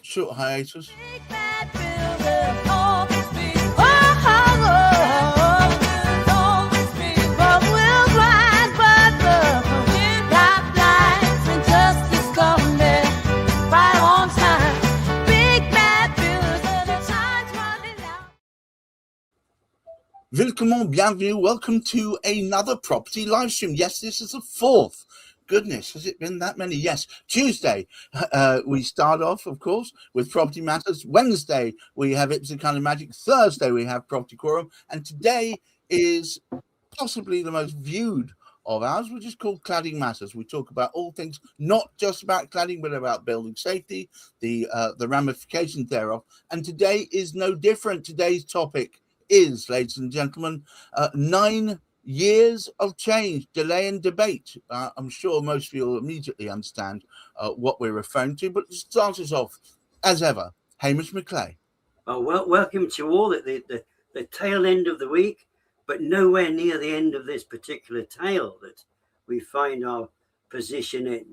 short hiatus. Willkommen, bienvenue, welcome to another property live stream. Yes, this is the fourth. Goodness, has it been that many? Yes, Tuesday, we start off, of course, with Property Matters. Wednesday, we have Ipsy Kind of Magic. Thursday, we have Property Quorum. And today is possibly the most viewed of ours, which is called Cladding Matters. We talk about all things, not just about cladding, but about building safety, the ramifications thereof. And today is no different. Today's topic is, ladies and gentlemen, 9 years of change, delay and debate. I'm sure most of you will immediately understand what we're referring to, but to start us off, as ever, Hamish McClay. Well, welcome to all at the tail end of the week, but nowhere near the end of this particular tale that we find our position in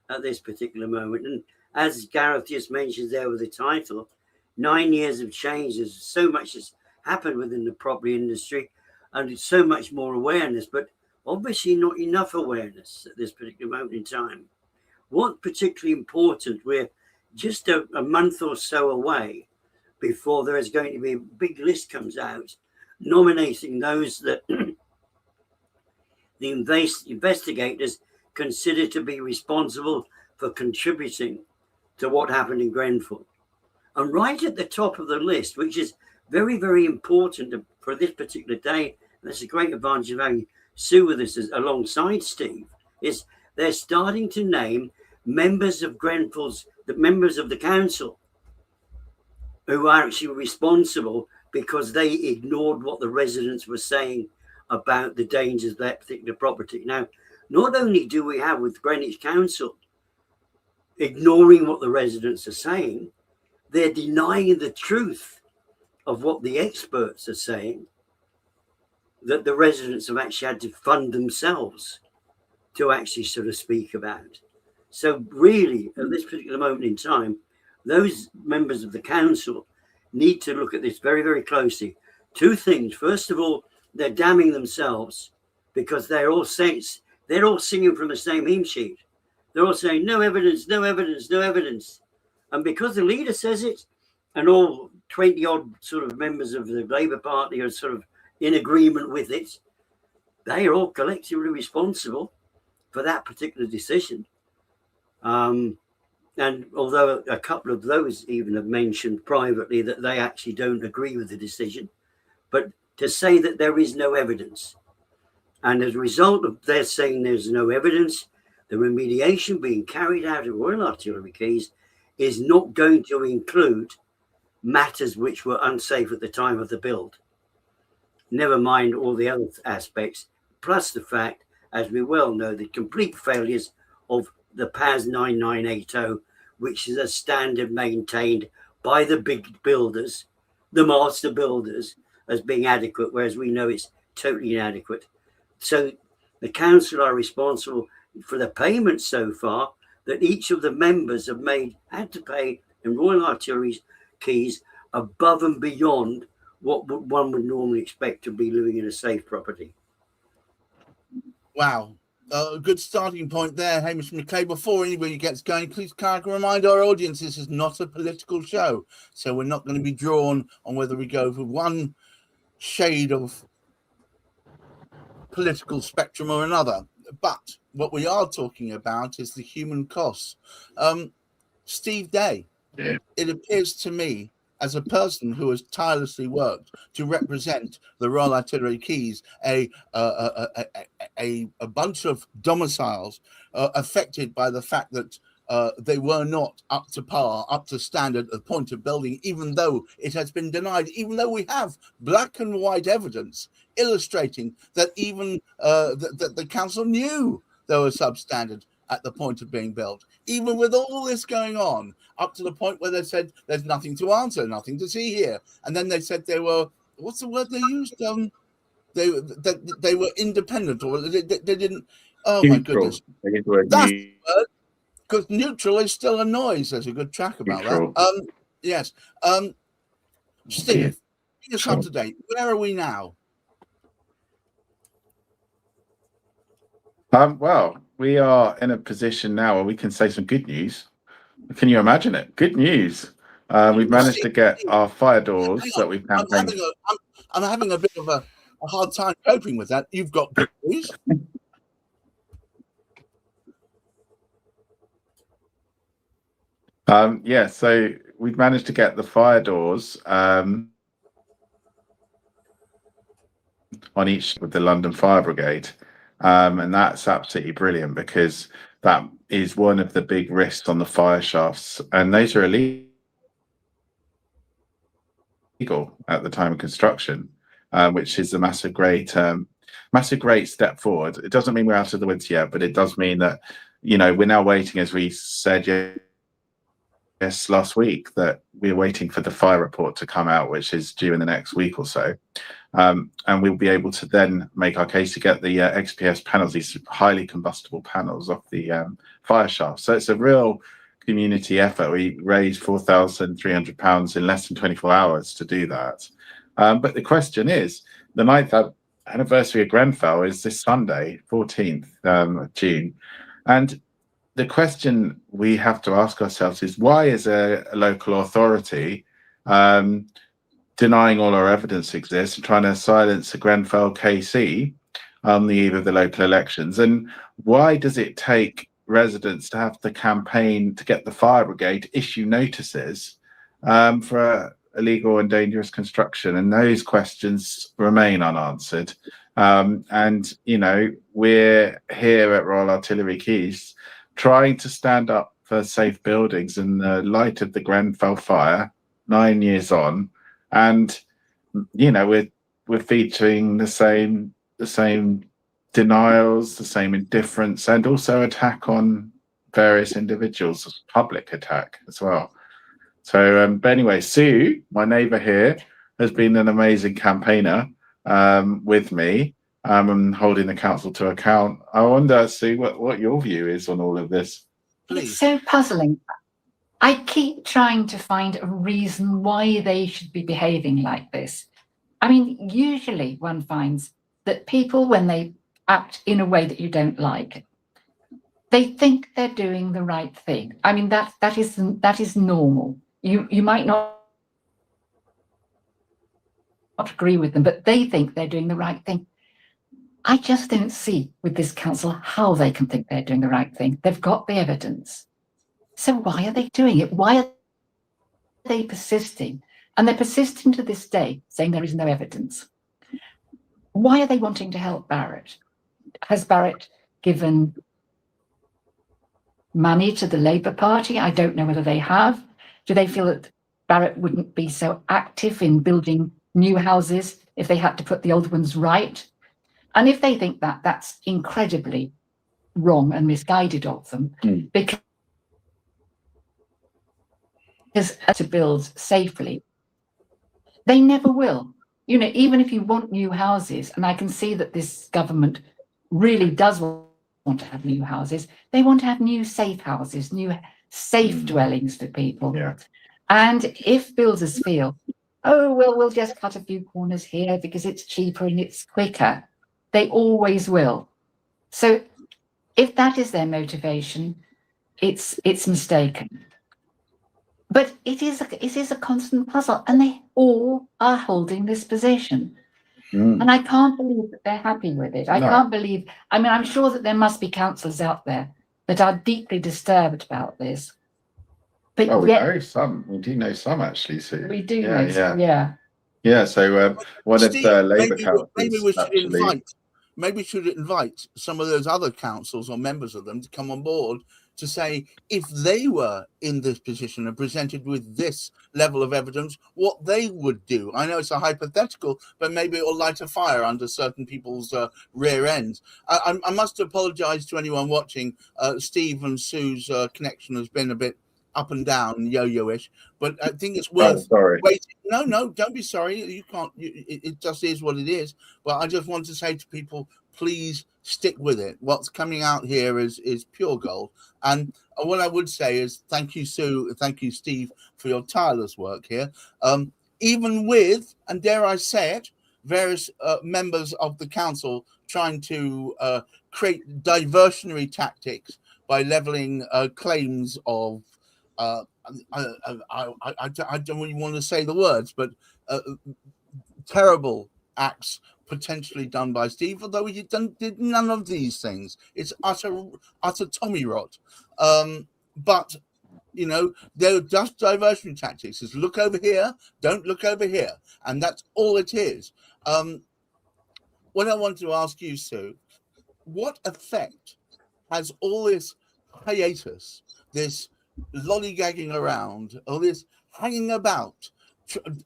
at this particular moment. And as Gareth just mentioned there with the title, 9 years of change. There's so much has happened within the property industry, and it's so much more awareness, but obviously not enough awareness at this particular moment in time. What's particularly important, we're just a month or so away before there is going to be a big list comes out nominating those that the investigators consider to be responsible for contributing to what happened in Grenfell. And right at the top of the list, which is very, very important for this particular day, and that's a great advantage of having Sue with us alongside Steve, is they're starting to name members of the members of the council who are actually responsible because they ignored what the residents were saying about the dangers of that particular property. Now, not only do we have with Greenwich Council ignoring what the residents are saying, they're denying the truth of what the experts are saying, that the residents have actually had to fund themselves to actually sort of speak about. So really, at this particular moment in time, those members of the council need to look at this very, very closely. Two things. First of all, they're damning themselves because they're all singing from the same hymn sheet. They're all saying, no evidence, no evidence, no evidence. And because the leader says it, and all 20 odd sort of members of the Labour Party are sort of in agreement with it, they are all collectively responsible for that particular decision. And although a couple of those even have mentioned privately that they actually don't agree with the decision, but to say that there is no evidence, and as a result of their saying there's no evidence, the remediation being carried out of Royal Artillery Quays is not going to include matters which were unsafe at the time of the build. Never mind all the other aspects, plus the fact, as we well know, the complete failures of the PAS 9980, which is a standard maintained by the big builders, the master builders, as being adequate, whereas we know it's totally inadequate. So the council are responsible for the payments so far that each of the members have had to pay in Royal Artillery Quays above and beyond what one would normally expect to be living in a safe property. Wow. A good starting point there, Hamish McClay. Before anybody gets going, please can I remind our audience this is not a political show. So we're not going to be drawn on whether we go for one shade of political spectrum or another. But what we are talking about is the human costs. Steve Day, it appears to me, as a person who has tirelessly worked to represent the Royal Artillery Quays, a bunch of domiciles affected by the fact that they were not up to par, up to standard at the point of building, even though it has been denied, even though we have black and white evidence illustrating that even that the council knew they were substandard at the point of being built, even with all this going on, up to the point where they said there's nothing to answer, nothing to see here. And then they said they were, what's the word they used? They were independent, or they didn't. Oh my goodness, that's the word. Because neutral is still a noise. There's a good track about Neutral. that. Yes. Steve, bring us up to date. Where are we now? Well, we are in a position now where we can say some good news. Can you imagine it? Good news. We've managed to get our fire doors that we've campaigned. I'm having a bit of a hard time coping with that. You've got good news. Yeah, so we've managed to get the fire doors on each with the London Fire Brigade. And that's absolutely brilliant because that is one of the big risks on the fire shafts. And those are illegal at the time of construction, which is a massive, great step forward. It doesn't mean we're out of the woods yet, but it does mean that, we're now waiting, as we said last week, that we're waiting for the fire report to come out, which is due in the next week or so. And we'll be able to then make our case to get the XPS panels, these highly combustible panels, off the fire shaft. So it's a real community effort. We raised £4,300 in less than 24 hours to do that. But the question is, the 9th anniversary of Grenfell is this Sunday, 14th of June. And the question we have to ask ourselves is, why is a local authority denying all our evidence exists and trying to silence the Grenfell KC on the eve of the local elections? And why does it take residents to have to campaign to get the fire brigade to issue notices for illegal and dangerous construction? And those questions remain unanswered. And, we're here at Royal Artillery Keys trying to stand up for safe buildings in the light of the Grenfell fire 9 years on. And we're featuring the same denials, the same indifference, and also attack on various individuals, public attack as well. So, but anyway, Sue, my neighbour here, has been an amazing campaigner with me and holding the council to account. I wonder, Sue, what your view is on all of this. Please. It's so puzzling. I keep trying to find a reason why they should be behaving like this. I mean, usually one finds that people, when they act in a way that you don't like, they think they're doing the right thing. I mean, that is normal. You might not agree with them, but they think they're doing the right thing. I just don't see with this council how they can think they're doing the right thing. They've got the evidence. So why are they doing it? Why are they persisting? And they're persisting to this day, saying there is no evidence. Why are they wanting to help Barrett? Has Barrett given money to the Labour Party? I don't know whether they have. Do they feel that Barrett wouldn't be so active in building new houses if they had to put the old ones right? And if they think that, that's incredibly wrong and misguided of them, because to build safely, they never will. Even if you want new houses, and I can see that this government really does want to have new houses, they want to have new safe houses, new safe dwellings for people. Yeah. And if builders feel, oh, well, we'll just cut a few corners here because it's cheaper and it's quicker, they always will. So if that is their motivation, it's mistaken. But it is a constant puzzle, and they all are holding this position. And I can't believe that they're happy with it. I can't believe, I'm sure that there must be councillors out there that are deeply disturbed about this. But we know some. We do know some, actually, Sue. We do know some, yeah. Yeah, so one of the Labour councillors... Maybe we should invite some of those other councils or members of them to come on board to say, if they were in this position and presented with this level of evidence, what they would do. I know it's a hypothetical, but maybe it will light a fire under certain people's rear ends. I must apologise to anyone watching. Steve and Sue's connection has been a bit up and down, yo-yo-ish, but I think it's worth waiting. No, don't be sorry. You can't. It just is what it is. But I just want to say to people, please stick with it. What's coming out here is pure gold. And what I would say is thank you, Sue, thank you, Steve, for your tireless work here. Even with, and dare I say it, various members of the council trying to create diversionary tactics by leveling claims of I don't really want to say the words, but terrible acts potentially done by Steve, although he did none of these things. It's utter Tommy rot. But you know, they're just diversion tactics. It's look over here, don't look over here, and that's all it is. What I want to ask you, Sue, what effect has all this hiatus, this lollygagging around, all this hanging about,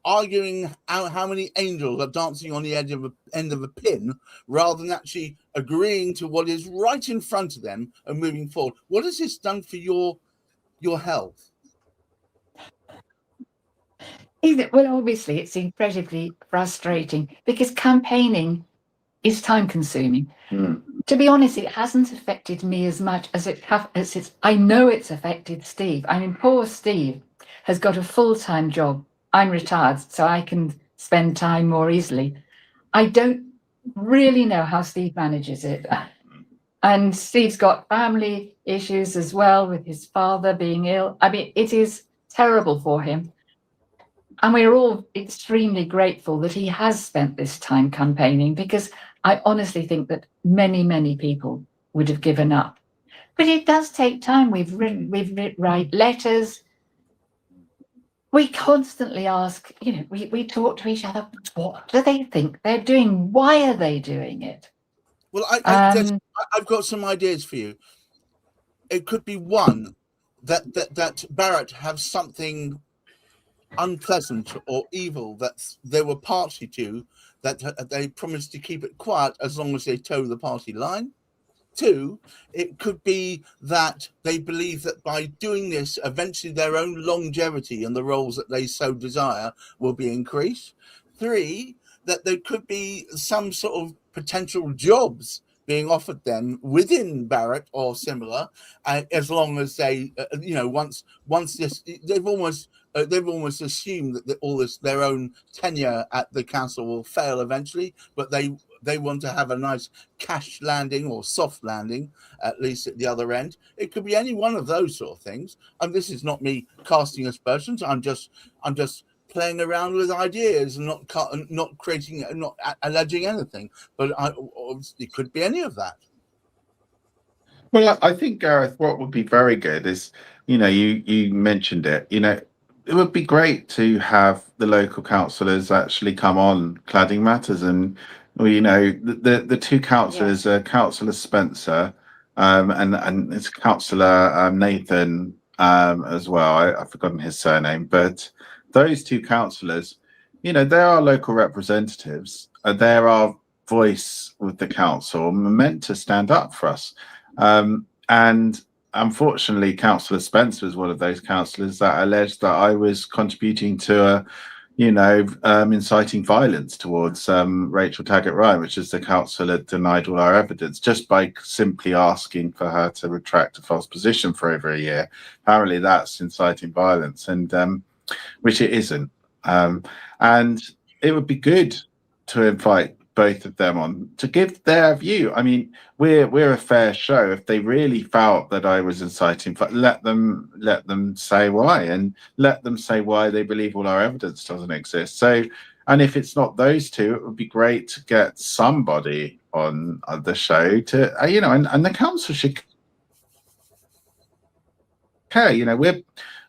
arguing how many angels are dancing on the end of a pin, rather than actually agreeing to what is right in front of them and moving forward? What has this done for your health? Well, obviously, it's incredibly frustrating because campaigning is time consuming. To be honest, it hasn't affected me as much as I know it's affected Steve. I mean, poor Steve has got a full-time job. I'm retired, so I can spend time more easily. I don't really know how Steve manages it. And Steve's got family issues as well, with his father being ill. I mean, it is terrible for him. And we're all extremely grateful that he has spent this time campaigning, because I honestly think that many, many people would have given up. But it does take time. We've write letters. We constantly ask, you know, we talk to each other. What do they think they're doing? Why are they doing it? Well, I've got some ideas for you. It could be one that Barrett have something unpleasant or evil that they were party to, that they promised to keep it quiet as long as they toe the party line. Two, it could be that they believe that by doing this, eventually their own longevity and the roles that they so desire will be increased. Three, that there could be some sort of potential jobs being offered them within Barrett or similar, as long as they, once this, they've almost assumed that all this, their own tenure at the council will fail eventually, but they want to have a nice cash landing or soft landing, at least at the other end. It could be any one of those sort of things. And this is not me casting aspersions. I'm just playing around with ideas and not creating, not alleging anything. But it could be any of that. Well, I think, Gareth, what would be very good is, you mentioned it, it would be great to have the local councillors actually come on Cladding Matters, and the two councillors, Councillor Spencer and it's Councillor Nathan as well. I've forgotten his surname, but those two councillors, they are local representatives. They're our voice with the council, meant to stand up for us. And unfortunately, Councillor Spencer was one of those councillors that alleged that I was contributing to inciting violence towards Rachel Taggart-Ryan, which is the councillor that denied all our evidence, just by simply asking for her to retract a false position for over a year. Apparently that's inciting violence, and which it isn't. And it would be good to invite both of them on to give their view. I mean, we're a fair show. If they really felt that I was inciting, let them say why, and let them say why they believe all our evidence doesn't exist. So, and if it's not those two, it would be great to get somebody on the show to, and the council should care.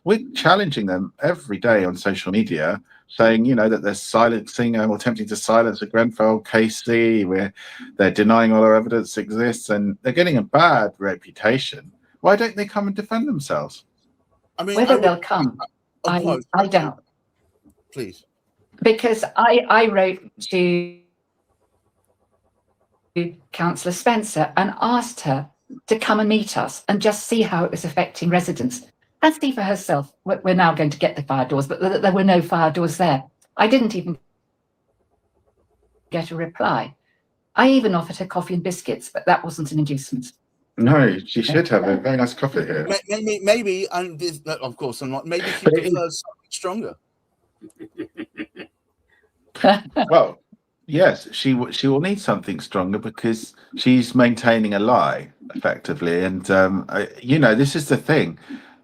We're challenging them every day on social media, saying, that they're silencing or attempting to silence a Grenfell KC, they're denying all our evidence exists, and they're getting a bad reputation. Why don't they come and defend themselves? I mean, whether they'll come, I doubt. Please. Because I wrote to Councillor Spencer and asked her to come and meet us and just see how it was affecting residents. And see for herself, we're now going to get the fire doors, but there were no fire doors there. I didn't even get a reply. I even offered her coffee and biscuits, but that wasn't an inducement. No, she should have a very nice coffee here. Maybe, and of course I'm not. Maybe she But it is- prefers something stronger. Well, yes, she will need something stronger because she's maintaining a lie effectively, and this is the thing.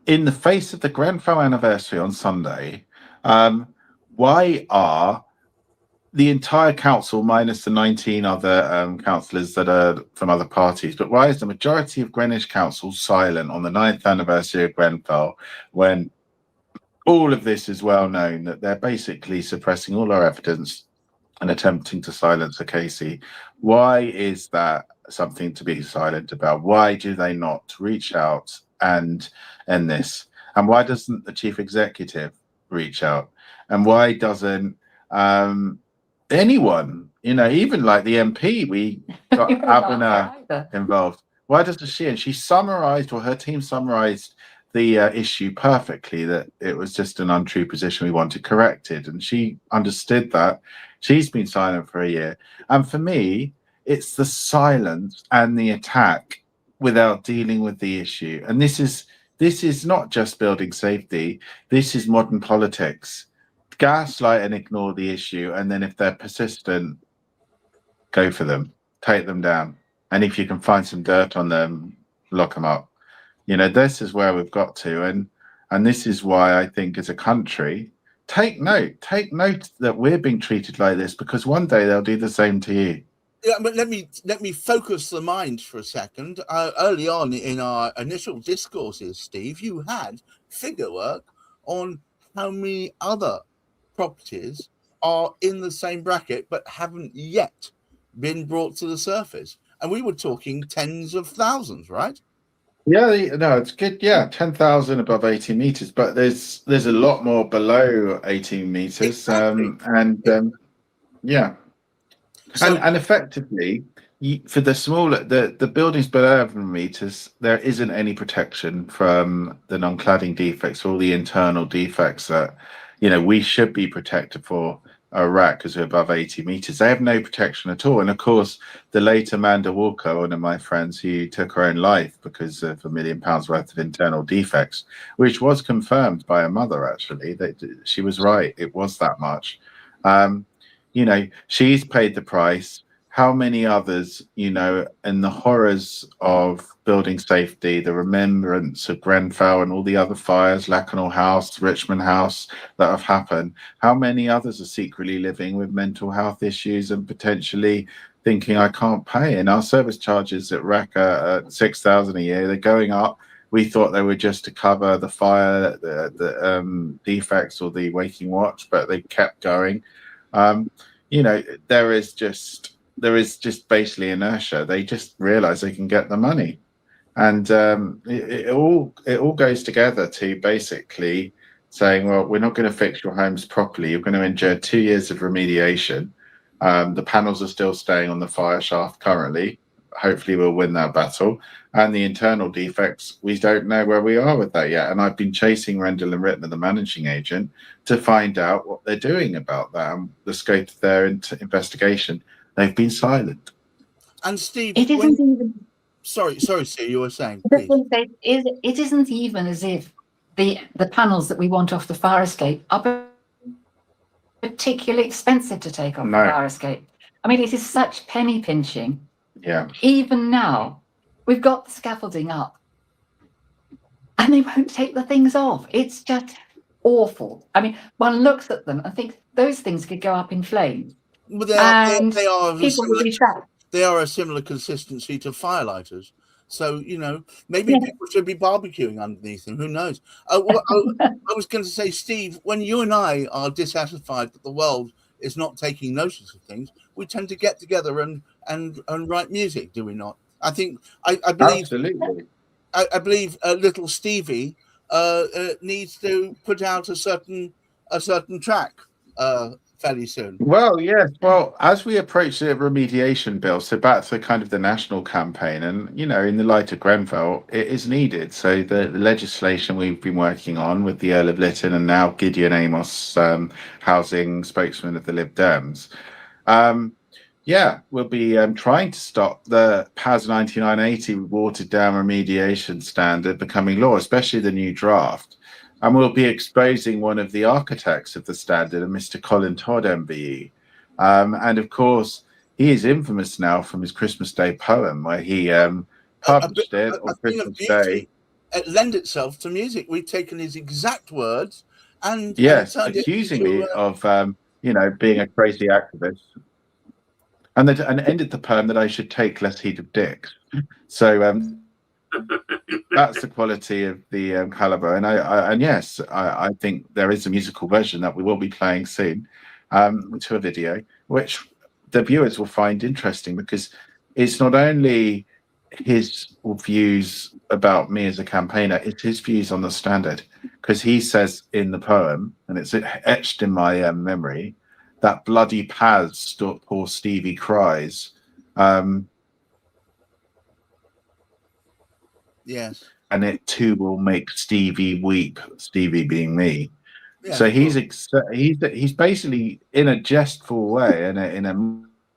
In the face of the Grenfell anniversary on Sunday, why are the entire council, minus the 19 other councillors that are from other parties, but why is the majority of Greenwich Council silent on the 9th anniversary of Grenfell when all of this is well known, that they're basically suppressing all our evidence and attempting to silence a Casey? Why is that something to be silent about? Why do they not reach out and end this? And why doesn't the chief executive reach out? And why doesn't anyone, even like the MP, we got Abena involved. Why doesn't she? And she summarized, or her team summarized the issue perfectly, that it was just an untrue position we wanted corrected. And she understood that. She's been silent for a year. And for me, it's the silence and the attack without dealing with the issue. And this is not just building safety. This is modern politics. Gaslight and ignore the issue, and then if they're persistent, go for them, take them down, and if you can find some dirt on them, lock them up. This is where we've got to, and this is why I think as a country, take note that we're being treated like this, because one day they'll do the same to you. Yeah, but let me focus the mind for a second. Early on in our initial discourses, Steve, you had figure work on how many other properties are in the same bracket but haven't yet been brought to the surface, and we were talking tens of thousands, right? Yeah, no, it's good. Yeah, 10,000 above 18 meters, but there's a lot more below 18 meters. Exactly. Yeah, So, and effectively, for the smaller the buildings below 11 meters, there isn't any protection from the non-cladding defects, all the internal defects that we should be protected for Iraq, because we're above 80 meters. They have no protection at all. And of course, the late Amanda Walker, one of my friends, who took her own life because of £1 million worth of internal defects, which was confirmed by her mother, actually, that she was right. It was that much. She's paid the price. How many others, and the horrors of building safety, the remembrance of Grenfell and all the other fires, Lacanau House, Richmond House, that have happened, how many others are secretly living with mental health issues and potentially thinking, I can't pay? And our service charges at REC are at $6,000 a year. They're going up. We thought they were just to cover the fire, the defects or the waking watch, but they kept going. There is just basically inertia. They just realize they can get the money, and it all goes together to basically saying, well, we're not going to fix your homes properly. You're going to endure 2 years of remediation. The panels are still staying on the fire shaft currently. Hopefully we'll win that battle. And the internal defects, we don't know where we are with that yet. And I've been chasing Rendell and Rittner, the managing agent, to find out what they're doing about that and the scope of their investigation. They've been silent. And Steve, it isn't even. Sorry, Sue, you were saying, please. It isn't even as if the panels that we want off the fire escape are particularly expensive to take off the fire escape. I mean, it is such penny pinching. Yeah. Even now, we've got the scaffolding up, and they won't take the things off. It's just awful. I mean, one looks at them and thinks those things could go up in flames. But they are a similar consistency to firelighters. So, maybe people should be barbecuing underneath them. Who knows? I was going to say, Steve, when you and I are dissatisfied that the world is not taking notice of things, we tend to get together and write music, do we not? I think, I believe, absolutely. I believe little Stevie needs to put out a certain track fairly soon. Well, yes. Well, as we approach the remediation bill, so back to kind of the national campaign, and in the light of Grenfell, it is needed. So the legislation we've been working on with the Earl of Lytton and now Gideon Amos, housing spokesman of the Lib Dems. Yeah, we'll be trying to stop the PAS 9980 watered down remediation standard becoming law, especially the new draft. And we'll be exposing one of the architects of the standard, a Mr. Colin Todd, MBE. And of course, he is infamous now from his Christmas Day poem, where he published it on a thing of Christmas Day. beauty. It lend itself to music. We've taken his exact words and Yes, turned accusing it into, me of, being a crazy activist. And ended the poem that I should take less heed of dicks. So that's the quality of the caliber. And yes, I think there is a musical version that we will be playing soon to a video, which the viewers will find interesting because it's not only his views about me as a campaigner, it's his views on the standard. Because he says in the poem, and it's etched in my memory, that bloody Paz, poor Stevie cries. yes. And it too will make Stevie weep, Stevie being me. Yeah, So he's basically, in a jestful way, in a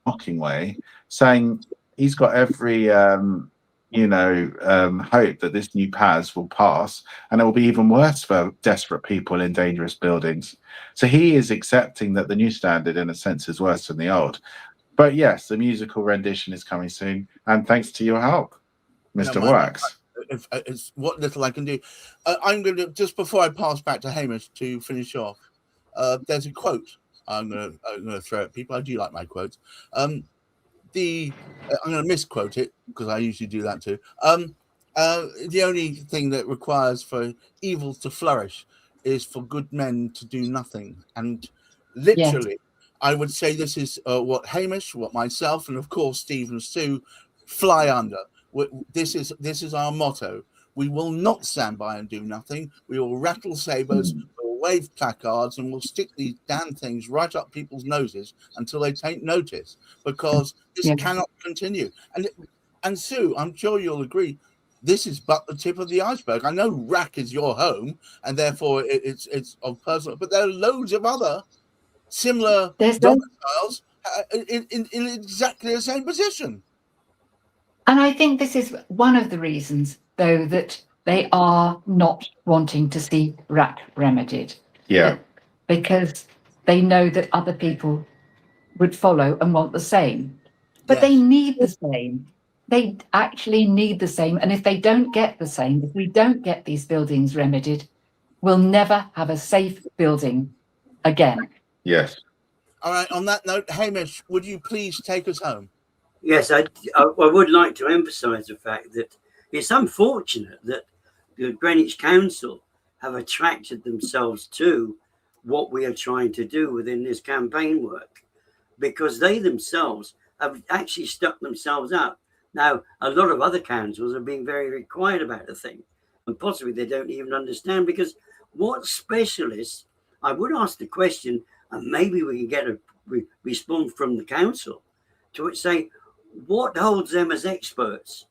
mocking way, saying he's got every hope that this new PAS will pass, and it will be even worse for desperate people in dangerous buildings. So he is accepting that the new standard, in a sense, is worse than the old. But yes, the musical rendition is coming soon, and thanks to your help, Mr. Wax. It's what little I can do. I'm going to, just before I pass back to Hamish to finish off, there's a quote I'm going to throw at people. I do like my quotes. I'm going to misquote it because I usually do that too. The only thing that requires for evil to flourish is for good men to do nothing. And literally, I would say this is what Hamish, what myself, and of course Steve and Sue fly under. This is our motto. We will not stand by and do nothing. We will rattle sabers, we'll wave placards, and we'll stick these damn things right up people's noses until they take notice, because this cannot continue. And Sue, I'm sure you'll agree, this is but the tip of the iceberg. I know RAC is your home, and therefore it's of personal, but there are loads of other similar domiciles in exactly the same position. And I think this is one of the reasons, though, that they are not wanting to see RAC remedied. Yeah. Because they know that other people would follow and want the same. But they need the same. They actually need the same. And if they don't get the same, if we don't get these buildings remedied, we'll never have a safe building again. Yes. All right. On that note, Hamish, would you please take us home? Yes, I would like to emphasise the fact that it's unfortunate that the Greenwich Council have attracted themselves to what we are trying to do within this campaign work, because they themselves have actually stuck themselves up. Now, a lot of other councils are being very, very quiet about the thing, and possibly they don't even understand, because what specialists, I would ask the question, and maybe we can get a response from the council to say, what holds them as experts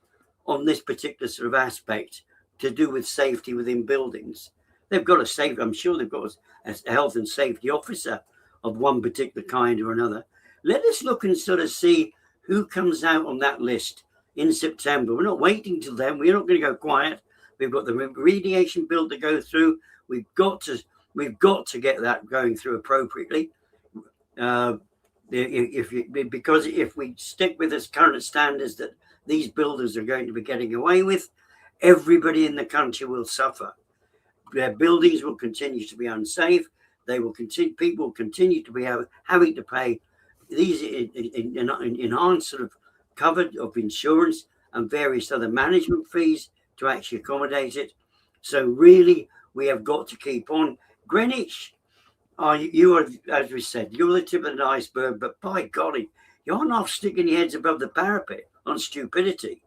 on this particular sort of aspect to do with safety within buildings? They've got I'm sure they've got a health and safety officer of one particular kind or another. Let us look and sort of see who comes out on that list in September. We're not waiting till then. We're not going to go quiet. We've got the remediation bill to go through. We've got to get that going through appropriately. Because if we stick with this current standards that these builders are going to be getting away with, everybody in the country will suffer. Their buildings will continue to be unsafe. People will continue to be having to pay these enhanced sort of covered of insurance and various other management fees to actually accommodate it. So really, we have got to keep on. Greenwich, you are, as we said, you're the tip of the iceberg, but by golly, you're not sticking your heads above the parapet on stupidity.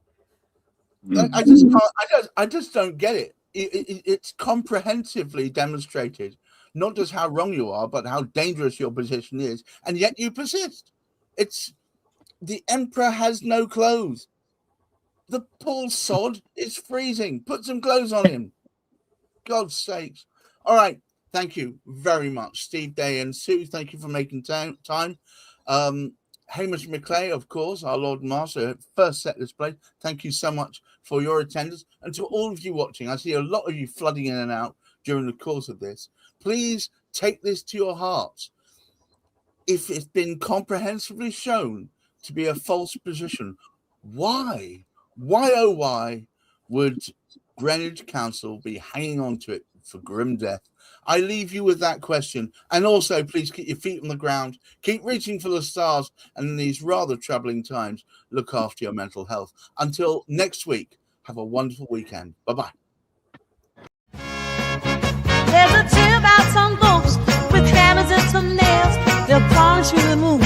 I just don't get it. It's comprehensively demonstrated, not just how wrong you are, but how dangerous your position is, and yet you persist. It's the emperor has no clothes. The poor sod is freezing. Put some clothes on him. God's sakes. All right. Thank you very much, Steve, Day, and Sue. Thank you for making time. Hamish McClay, of course, our Lord and Master, first set display. Thank you so much for your attendance. And to all of you watching, I see a lot of you flooding in and out during the course of this. Please take this to your hearts. If it's been comprehensively shown to be a false position, why would Greenwich Council be hanging on to it for grim death? I leave you with that question. And also, please keep your feet on the ground. Keep reaching for the stars. And in these rather troubling times, look after your mental health. Until next week, have a wonderful weekend. Bye-bye. There's a tale about some folks with hammers and some nails. They'll polish you the moon